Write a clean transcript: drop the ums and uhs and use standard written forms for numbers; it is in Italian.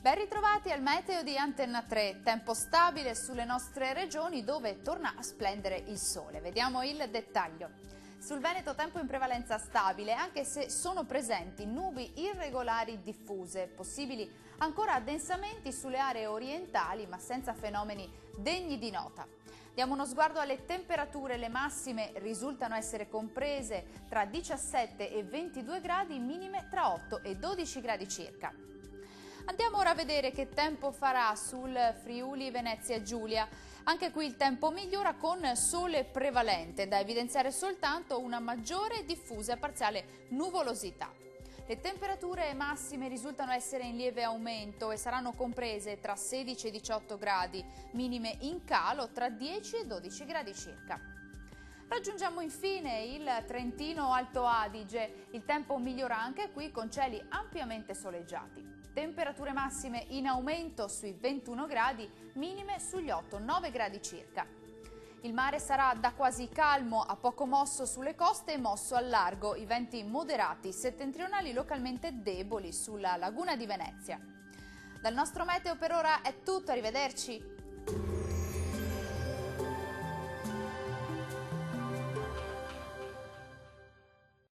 Ben ritrovati al meteo di Antenna 3, tempo stabile sulle nostre regioni dove torna a splendere il sole. Vediamo il dettaglio. Sul Veneto tempo in prevalenza stabile, anche se sono presenti nubi irregolari diffuse, possibili ancora addensamenti sulle aree orientali ma senza fenomeni degni di nota. Diamo uno sguardo alle temperature, le massime risultano essere comprese tra 17 e 22 gradi, minime tra 8 e 12 gradi circa. Andiamo ora a vedere che tempo farà sul Friuli Venezia Giulia. Anche qui il tempo migliora con sole prevalente, da evidenziare soltanto una maggiore e diffusa e parziale nuvolosità. Le temperature massime risultano essere in lieve aumento e saranno comprese tra 16 e 18 gradi, minime in calo tra 10 e 12 gradi circa. Raggiungiamo infine il Trentino Alto Adige. Il tempo migliora anche qui con cieli ampiamente soleggiati. Temperature massime in aumento sui 21 gradi, minime sugli 8-9 gradi circa. Il mare sarà da quasi calmo a poco mosso sulle coste e mosso al largo, i venti moderati settentrionali localmente deboli sulla laguna di Venezia. Dal nostro meteo per ora è tutto, arrivederci!